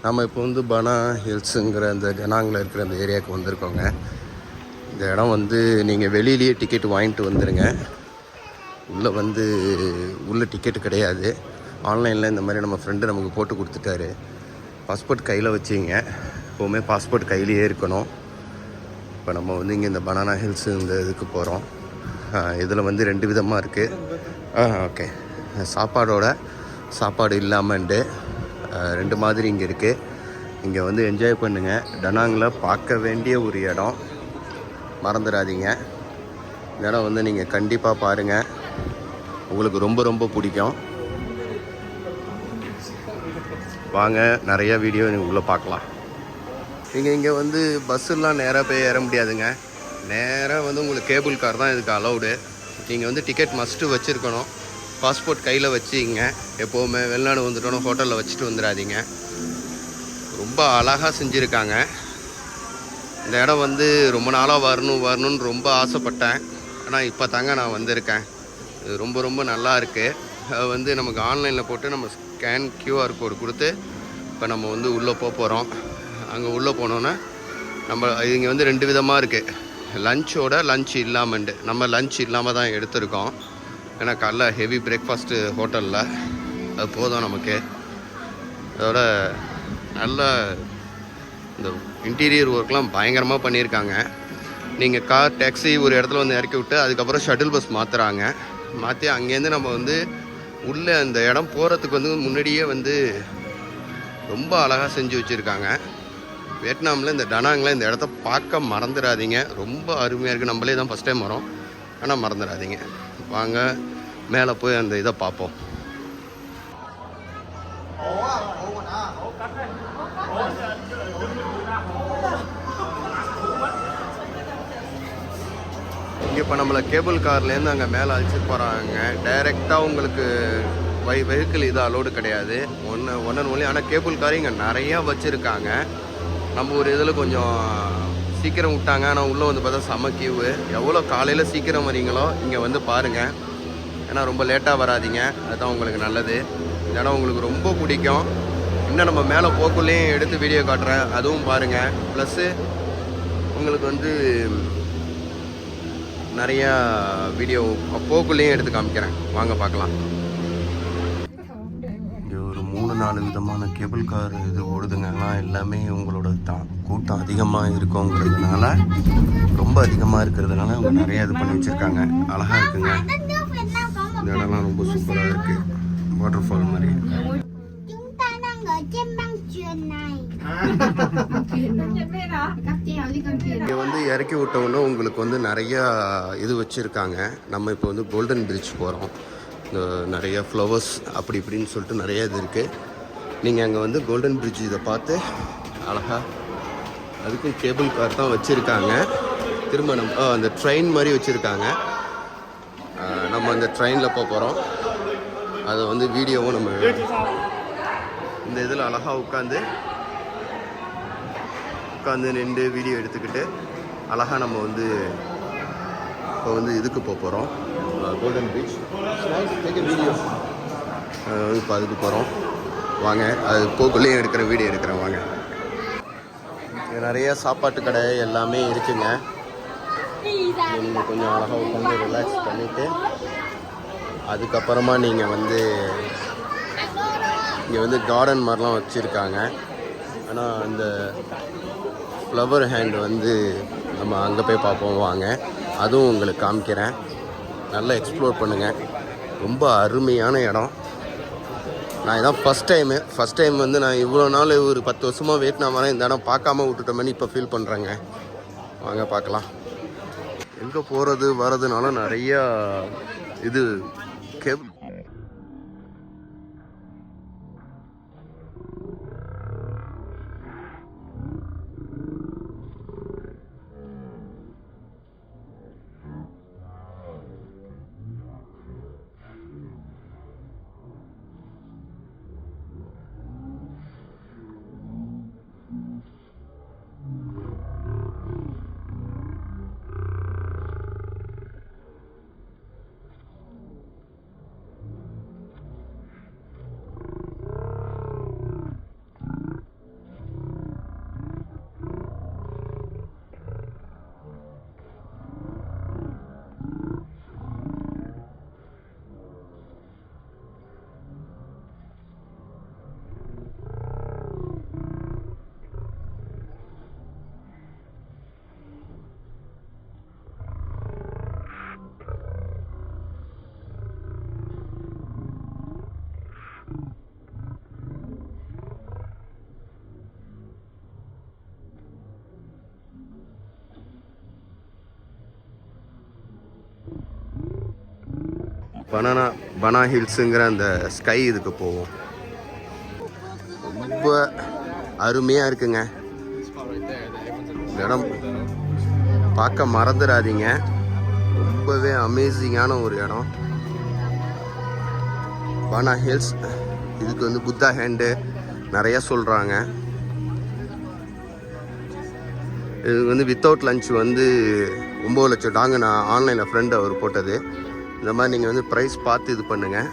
நம்ம இப்போ வந்து பனா ஹில்ஸுங்கிற அந்த ஜனாங்கில் இருக்கிற அந்த ஏரியாவுக்கு வந்திருக்கோங்க. இந்த இடம் வந்து நீங்கள் வெளியிலேயே டிக்கெட் வாங்கிட்டு வந்துடுங்க. உள்ளே வந்து உள்ளே டிக்கெட்டு கிடையாது. ஆன்லைனில் இந்த மாதிரி நம்ம ஃப்ரெண்டு நமக்கு போட்டு கொடுத்துட்டாரு. பாஸ்போர்ட் கையில் வச்சிங்க, எப்போவுமே பாஸ்போர்ட் கையிலேயே இருக்கணும். இப்போ நம்ம வந்து இங்கே இந்த பனானா ஹில்ஸு இந்த இதுக்கு போகிறோம். இதில் வந்து 2 விதமாக இருக்குது. ஓகே, சாப்பாடு இல்லாமண்டு 2 மாதிரி இங்கே இருக்குது. இங்கே வந்து என்ஜாய் பண்ணுங்கள். டனாங்கில் பார்க்க வேண்டிய ஒரு இடம், மறந்துடாதீங்க. இந்த இடம் வந்து நீங்கள் கண்டிப்பாக பாருங்கள், உங்களுக்கு ரொம்ப ரொம்ப பிடிக்கும். வாங்க, நிறைய வீடியோ நீங்கள் உள்ளே பார்க்கலாம். நீங்கள் இங்கே வந்து பஸ்ஸெல்லாம் நேராக போய் ஏற முடியாதுங்க. நேராக வந்து உங்களுக்கு கேபிள் கார் தான் இதுக்கு அலௌடு. நீங்கள் வந்து டிக்கெட் மஸ்ட்டு வச்சுருக்கணும். பாஸ்போர்ட் கையில் வச்சுங்க. எப்போவுமே வெளிநாடு வந்துட்டோன்னு ஹோட்டலில் வச்சுட்டு வந்துடாதீங்க. ரொம்ப அழகாக செஞ்சுருக்காங்க. இந்த இடம் வந்து ரொம்ப நாளாக வரணும்னு ரொம்ப ஆசைப்பட்டேன். ஆனால் இப்போ தாங்க நான் வந்திருக்கேன். இது ரொம்ப ரொம்ப நல்லா இருக்குது. வந்து நமக்கு ஆன்லைனில் போட்டு நம்ம ஸ்கேன் QR கோடு கொடுத்து இப்போ நம்ம வந்து உள்ளே போகிறோம். அங்கே உள்ளே போனோன்னா நம்ம இங்கே வந்து 2 விதமாக இருக்குது. லஞ்ச் இல்லாமண்டு. நம்ம லஞ்ச் இல்லாமல் தான் எடுத்திருக்கோம். ஏன்னா காலைல ஹெவி பிரேக்ஃபாஸ்ட்டு ஹோட்டலில், அது போதும் நமக்கு. அதோட நல்ல இந்த இன்டீரியர் ஒர்க்லாம் பயங்கரமாக பண்ணியிருக்காங்க. நீங்கள் கார் டாக்ஸி ஒரு இடத்துல வந்து இறக்கி விட்டு அதுக்கப்புறம் ஷட்டில் பஸ் மாற்றி அங்கேருந்து நம்ம வந்து உள்ளே அந்த இடம் போகிறதுக்கு வந்து முன்னாடியே வந்து ரொம்ப அழகாக செஞ்சு வச்சுருக்காங்க. வியட்நாமில் இந்த டனாங்கில் இந்த இடத்த பார்க்க மறந்துடாதீங்க. ரொம்ப அருமையாக இருக்குது. நம்மளே தான் ஃபஸ்ட் டைம் வரோம், ஆனால் மறந்துடாதீங்க. வாங்க மேலே போய் அந்த இதை பார்ப்போம். இங்கே இப்போ நம்மளை கேபிள் கார்லேருந்து அங்கே மேலே அழைச்சிட்டு போகிறாங்க. டைரெக்டாக உங்களுக்கு வெஹிக்கிள் இது அலோடு கிடையாது. ஒன்று ஒன்லி. ஆனால் கேபிள் கார் இங்கே நிறையா வச்சுருக்காங்க. நம்ம ஒரு இதில் கொஞ்சம் சீக்கிரம் விட்டாங்க, ஆனால் உள்ளே வந்து பார்த்தா செம கியூவு. எவ்வளோ காலையில் சீக்கிரம் வரீங்களோ இங்கே வந்து பாருங்கள். ஏன்னா ரொம்ப லேட்டாக வராதிங்க, அதுதான் உங்களுக்கு நல்லது. இந்த இடம் உங்களுக்கு ரொம்ப பிடிக்கும். இன்னும் நம்ம மேலே போக்குள்ளேயும் எடுத்து வீடியோ காட்டுறேன், அதுவும் பாருங்கள். ப்ளஸ்ஸு உங்களுக்கு வந்து நிறையா வீடியோ போக்குள்ளேயும் எடுத்து காமிக்கிறேன், வாங்க பார்க்கலாம். இங்கே ஒரு 3-4 விதமான கேபிள் கார் இது ஓடுதுங்க. ஆனால் எல்லாமே உங்களோட கூட்டம் அதிகமாக இருக்குங்கிறதுனால, ரொம்ப அதிகமாக இருக்கிறதுனால அவங்க நிறையா இது பண்ணி வச்சுருக்காங்க. அழகாக இருக்குங்க. இந்த இடம்லாம் ரொம்ப சூப்பராக இருக்குது. வாட்டர் ஃபால் மாதிரி. இங்கே வந்து இறக்கி விட்டவுடனே உங்களுக்கு வந்து நிறையா இது வச்சுருக்காங்க. நம்ம இப்போ வந்து கோல்டன் பிரிட்ஜ் போகிறோம். இந்த நிறைய ஃப்ளவர்ஸ் அப்படி இப்படின்னு சொல்லிட்டு நிறைய இது இருக்குது. நீங்கள் அங்கே வந்து கோல்டன் பிரிட்ஜ் இதை பார்த்து அழகாக, அதுக்கும் கேபிள் கார் தான் வச்சுருக்காங்க. திரும்ப நம்ம அந்த ட்ரெயின் மாதிரி வச்சுருக்காங்க. நம்ம அந்த ட்ரெயினில் போகிறோம். அதை வந்து வீடியோவும் நம்ம இந்த இதில் அழகாக உட்காந்து நின்று வீடியோ எடுத்துக்கிட்டு அழகாக நம்ம வந்து இப்போ வந்து இதுக்கு போகிறோம். கோல்டன் பீச் வீடியோ இப்போ அதுக்கு போகிறோம். வாங்க, அது போக்குள்ளேயும் எடுக்கிற வீடியோ எடுக்கிறேன். வாங்க. நிறைய சாப்பாட்டு கடை எல்லாமே இருக்குங்க. நீங்கள் கொஞ்சம் அழகாக உட்காந்து ரிலாக்ஸ் பண்ணிவிட்டு அதுக்கப்புறமா நீங்கள் வந்து இங்கே வந்து கார்டன் மாதிரிலாம் வச்சுருக்காங்க. ஆனால் அந்த ஃப்ளவர் ஹேண்ட் வந்து நம்ம அங்கே போய் பார்ப்போம். வாங்க, அதுவும் உங்களுக்கு காமிக்கிறேன். நல்லா எக்ஸ்ப்ளோர் பண்ணுங்கள். ரொம்ப அருமையான இடம். நான் இதான் ஃபஸ்ட் டைம் வந்து நான் இவ்வளோ நாள் ஒரு 10 வருஷமாக வியட்நாம் வரேன். இந்த இடம் பார்க்காம விட்டுட்டோமேனு இப்போ ஃபீல் பண்ணுறேங்க. வாங்க பார்க்கலாம். எங்கே போகிறது வர்றதுனால நிறையா இது கேபிள் பனா ஹில்ஸுங்கிற அந்த ஸ்கை இதுக்கு போவோம். ரொம்ப அருமையாக இருக்குங்க. இந்த இடம் பார்க்க மறந்துடாதீங்க. ரொம்பவே அமேசிங்கான ஒரு இடம் பனா ஹில்ஸ். இதுக்கு வந்து புத்தா ஹேண்டு நிறையா சொல்கிறாங்க. இது வந்து வித்தவுட் லஞ்ச் வந்து 9 லட்சம் டாங்க. நான் ஆன்லைனில் ஃப்ரெண்டு அவர் போட்டது. இந்த மாதிரி நீங்கள் வந்து ப்ரைஸ் பார்த்து இது பண்ணுங்கள்,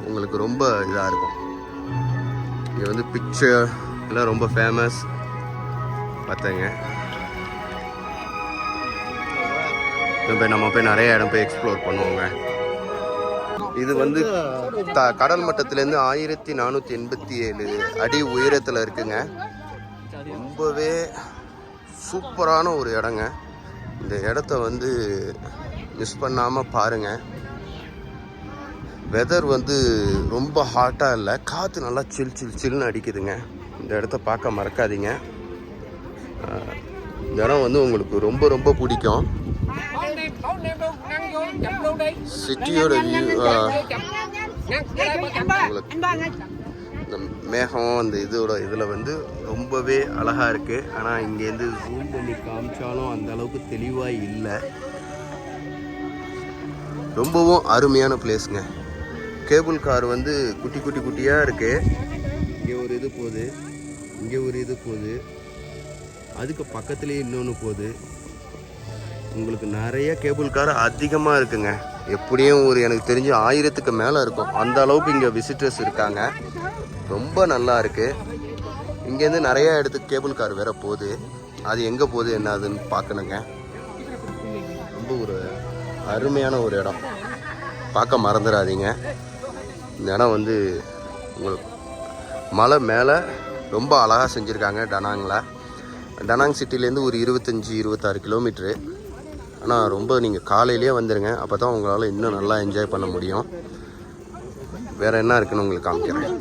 உங்களுக்கு ரொம்ப இதாக இருக்கும். இங்கே வந்து பிக்சர் எல்லாம் ரொம்ப ஃபேமஸ் பார்த்தேங்க. நம்ம போய் நிறைய இடம் போய் எக்ஸ்ப்ளோர் பண்ணுவோங்க. இது வந்து கடல் மட்டத்திலேருந்து 1487 அடி உயரத்தில் இருக்குங்க. ரொம்பவே சூப்பரான ஒரு இடங்க. இந்த இடத்த வந்து மிஸ் பண்ணாமல் பாருங்கள். வெதர் வந்து ரொம்ப ஹாட்டாக இல்லை, காற்று நல்லா சில்லுன்னு அடிக்குதுங்க. இந்த இடத்த பார்க்க மறக்காதீங்க. இந்த இடம் வந்து உங்களுக்கு ரொம்ப ரொம்ப பிடிக்கும். சிட்டியோட இந்த மேகம் அந்த இதில் வந்து ரொம்பவே அழகாக இருக்குது. ஆனால் இங்கேருந்து ஜூம் பண்ணி காமிச்சாலும் அந்த அளவுக்கு தெளிவாக இல்லை. ரொம்பவும் அருமையான பிளேஸுங்க. கேபிள் கார் வந்து குட்டியாக இருக்குது. இங்கே ஒரு இது போகுது, இங்கே ஒரு இது போகுது, அதுக்கு பக்கத்துலேயே இன்னொன்று போகுது. உங்களுக்கு நிறைய கேபிள் கார் அதிகமாக இருக்குங்க. எப்படியும் ஒரு எனக்கு தெரிஞ்சு 1000க்கு மேலே இருக்கும். அந்த அளவுக்கு இங்கே விசிட்டர்ஸ் இருக்காங்க. ரொம்ப நல்லா இருக்குது. இங்கேருந்து நிறையா இடத்துக்கு கேபிள் கார் வேறு போகுது. அது எங்கே போகுது என்னதுன்னு பார்க்கணுங்க. ரொம்ப ஒரு அருமையான ஒரு இடம், பார்க்க மறந்துடாதீங்க. இந்த இடம் வந்து உங்களுக்கு மலை மேலே ரொம்ப அழகாக செஞ்சுருக்காங்க. டனாங் சிட்டிலேருந்து ஒரு 25-26 கிலோமீட்ரு. ஆனால் ரொம்ப நீங்கள் காலையிலே வந்துடுங்க, அப்போ தான் உங்களால் இன்னும் நல்லா என்ஜாய் பண்ண முடியும். வேறு என்ன இருக்குன்னு உங்களுக்கு காமிக்கிறேன்.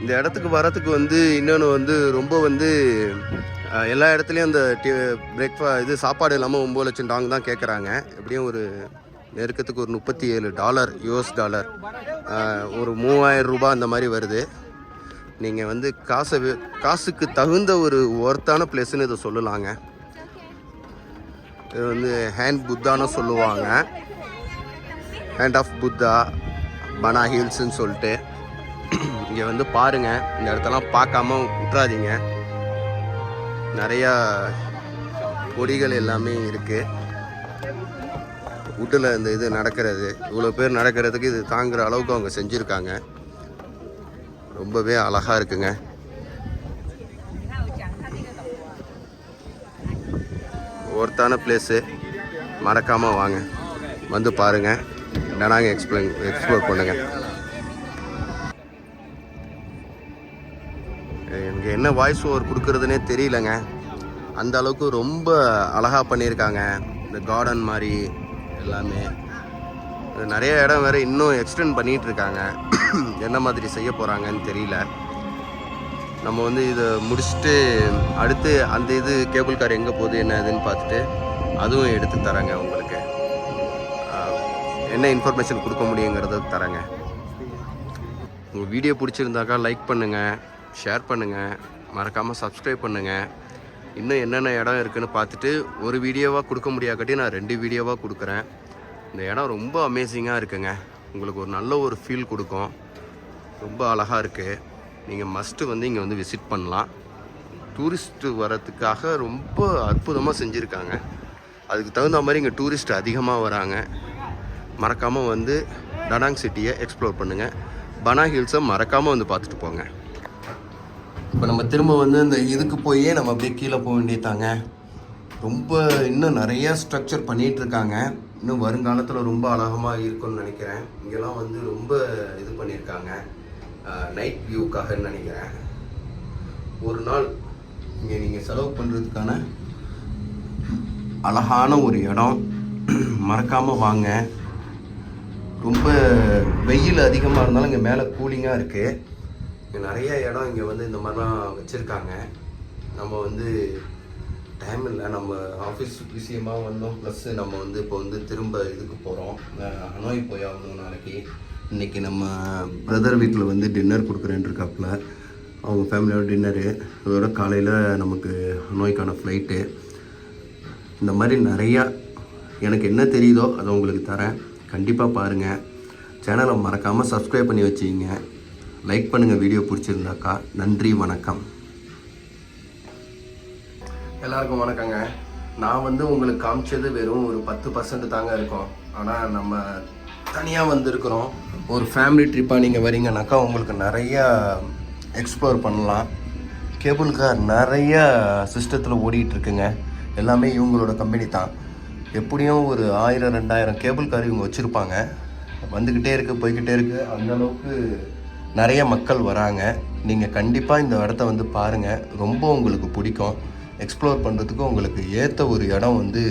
இந்த இடத்துக்கு வரத்துக்கு வந்து இன்னொன்று வந்து ரொம்ப வந்து எல்லா இடத்துலையும் அந்த இது சாப்பாடு இல்லாமல் 9 லட்சம் டாங் தான் கேட்குறாங்க. எப்படியும் ஒரு நெருக்கத்துக்கு ஒரு $37 US டாலர், ஒரு 3000 ரூபாய் அந்த மாதிரி வருது. நீங்கள் வந்து காசுக்கு தகுந்த ஒரு ஒர்த்தான பிளேஸ்ன்னு இதை சொல்லலாங்க. இது வந்து ஹேண்ட் புத்தான்னு சொல்லுவாங்க, ஹேண்ட் ஆஃப் புத்தா பனா ஹில்ஸ்ன்னு சொல்லிட்டு. இங்கே வந்து பாருங்கள், இந்த இடத்தெல்லாம் பார்க்காம விட்றாதீங்க. நிறையா கொடிகள் எல்லாமே இருக்குது. வுட்டில் இந்த இது நடக்கிறது, இவ்வளோ பேர் நடக்கிறதுக்கு இது தாங்குகிற அளவுக்கு அவங்க செஞ்சுருக்காங்க. ரொம்பவே அழகாக இருக்குங்க. ஒர்த்தான பிளேஸு, மறக்காமல் வாங்க, வந்து பாருங்கள். நாங்கள் எக்ஸ்ப்ளோர் பண்ணுங்கள். எனக்கு என்ன வாய்ஸ் ஓவர் கொடுக்குறதுனே தெரியலங்க. அந்த அளவுக்கு ரொம்ப அழகாக பண்ணியிருக்காங்க. இந்த கார்டன் மாதிரி எல்லாமே நிறைய இடம் வேறு இன்னும் எக்ஸ்டெண்ட் பண்ணிகிட்ருக்காங்க. என்ன மாதிரி செய்ய போகிறாங்கன்னு தெரியல. நம்ம வந்து இதை முடிச்சுட்டு அடுத்து அந்த இது கேபிள் கார் எங்கே போகுது என்ன இதுன்னு பார்த்துட்டு அதுவும் எடுத்து தரேங்க. உங்களுக்கு என்ன இன்ஃபர்மேஷன் கொடுக்க முடியுங்கிறத தரேங்க. உங்கள் வீடியோ பிடிச்சிருந்தாக்கா லைக் பண்ணுங்கள், ஷேர் பண்ணுங்கள், மறக்காமல் சப்ஸ்கிரைப் பண்ணுங்கள். இன்னும் என்னென்ன இடம் இருக்குதுன்னு பார்த்துட்டு ஒரு வீடியோவாக கொடுக்க முடியாட்டி நான் 2 வீடியோவாக கொடுக்குறேன். இந்த இடம் ரொம்ப அமேசிங்காக இருக்குங்க. உங்களுக்கு ஒரு நல்ல ஒரு ஃபீல் கொடுக்கும். ரொம்ப அழகாக இருக்குது. நீங்கள் மஸ்ட்டு வந்து இங்கே வந்து விசிட் பண்ணலாம். டூரிஸ்ட்டு வரத்துக்காக ரொம்ப அற்புதமாக செஞ்சுருக்காங்க. அதுக்கு தகுந்த மாதிரி இங்கே டூரிஸ்ட் அதிகமாக வராங்க. மறக்காமல் வந்து டனாங் சிட்டியை எக்ஸ்ப்ளோர் பண்ணுங்கள். பனா ஹில்ஸை மறக்காமல் வந்து பார்த்துட்டு போங்க. இப்போ நம்ம திரும்ப வந்து இந்த இதுக்கு போயே நம்ம அப்படியே கீழே போக வேண்டியதாங்க. ரொம்ப இன்னும் நிறையா ஸ்ட்ரக்சர் பண்ணிகிட்ருக்காங்க. இன்னும் வருங்காலத்தில் ரொம்ப அழகமாக இருக்கும்னு நினைக்கிறேன். இங்கெல்லாம் வந்து ரொம்ப இது பண்ணியிருக்காங்க நைட் வியூக்காகன்னு நினைக்கிறேன். ஒரு நாள் இங்கே நீங்கள் செலவு பண்ணுறதுக்கான அழகான ஒரு இடம், மறக்காமல் வாங்க. ரொம்ப வெயில் அதிகமாக இருந்தாலும் இங்கே மேலே கூலிங்காக இருக்குது. இங்கே நிறைய இடம் இங்கே வந்து இந்த மாதிரிலாம் வச்சுருக்காங்க. நம்ம வந்து டைம் இல்லை, நம்ம ஆஃபீஸ் விஷயமாக வந்தோம். ப்ளஸ்ஸு நம்ம வந்து இப்போ வந்து திரும்ப இதுக்கு போகிறோம், ஹனோய் போய் ஆகணும் நாளைக்கு. இன்றைக்கி நம்ம பிரதர் வீட்டில் வந்து டின்னர் கொடுக்குறேன்னு இருக்காப்புல, அவங்க ஃபேமிலியோட டின்னரு. அதோட காலையில் நமக்கு ஹனோய்க்கான ஃப்ளைட்டு. இந்த மாதிரி நிறையா எனக்கு என்ன தெரியுதோ அதை உங்களுக்கு தரேன். கண்டிப்பாக பாருங்கள். சேனலை மறக்காமல் சப்ஸ்கிரைப் பண்ணி வச்சுக்கிங்க. லைக் பண்ணுங்கள் வீடியோ பிடிச்சிருந்தாக்கா. நன்றி, வணக்கம். எல்லாருக்கும் வணக்கங்க. நான் வந்து உங்களுக்கு காமிச்சது வெறும் ஒரு 10% தாங்க இருக்கும். ஆனால் நம்ம தனியாக வந்திருக்கிறோம். ஒரு ஃபேமிலி ட்ரிப்பாக நீங்கள் வரீங்கன்னாக்கா உங்களுக்கு நிறையா எக்ஸ்ப்ளோர் பண்ணலாம். கேபிள் கார் நிறையா சிஸ்டத்தில் ஓடிட்டுருக்குங்க. எல்லாமே இவங்களோட கம்பெனி தான். எப்படியும் ஒரு 1000-2000 கேபிள் கார் இவங்க வச்சுருப்பாங்க. வந்துக்கிட்டே இருக்குது, போய்கிட்டே இருக்குது. அந்தளவுக்கு நிறைய மக்கள் வராங்க. நீங்கள் கண்டிப்பாக இந்த இடத்த வந்து பாருங்கள், ரொம்ப உங்களுக்கு பிடிக்கும். எக்ஸ்ப்ளோர் பண்ணுறதுக்கு உங்களுக்கு ஏற்ற ஒரு இடம் வந்து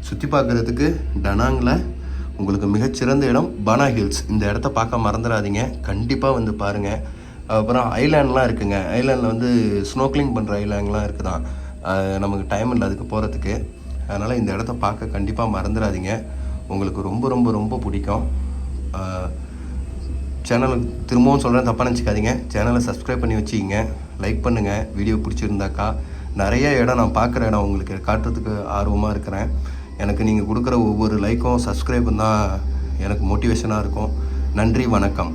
சுற்றி பார்க்குறதுக்கு டனாங்கில் உங்களுக்கு மிகச்சிறந்த இடம் பானா ஹில்ஸ். இந்த இடத்த பார்க்க மறந்துடாதீங்க, கண்டிப்பாக வந்து பாருங்கள். அப்புறம் ஐலாண்ட்லாம் இருக்குங்க. ஐலாண்டில் வந்து ஸ்னோக்லிங் பண்ணுற ஐலாண்ட்லாம் இருக்குதான். நமக்கு டைம் இல்லை அதுக்கு போகிறதுக்கு. அதனால் இந்த இடத்த பார்க்க கண்டிப்பாக மறந்துடாதீங்க, உங்களுக்கு ரொம்ப ரொம்ப ரொம்ப பிடிக்கும். சேனலுக்கு திரும்பவும் சொல்கிறேன், தப்பாக நினச்சிக்காதீங்க. சேனலை சப்ஸ்கிரைப் பண்ணி வச்சுக்கிங்க, லைக் பண்ணுங்கள் வீடியோ பிடிச்சிருந்தாக்கா. நிறைய இடம் நான் பார்க்குற இடம் உங்களுக்கு காட்டுறதுக்கு ஆர்வமாக இருக்கிறேன். எனக்கு நீங்கள் கொடுக்குற ஒவ்வொரு லைக்கும் சப்ஸ்கிரைபும் தான் எனக்கு மோட்டிவேஷனாக இருக்கும். நன்றி, வணக்கம்.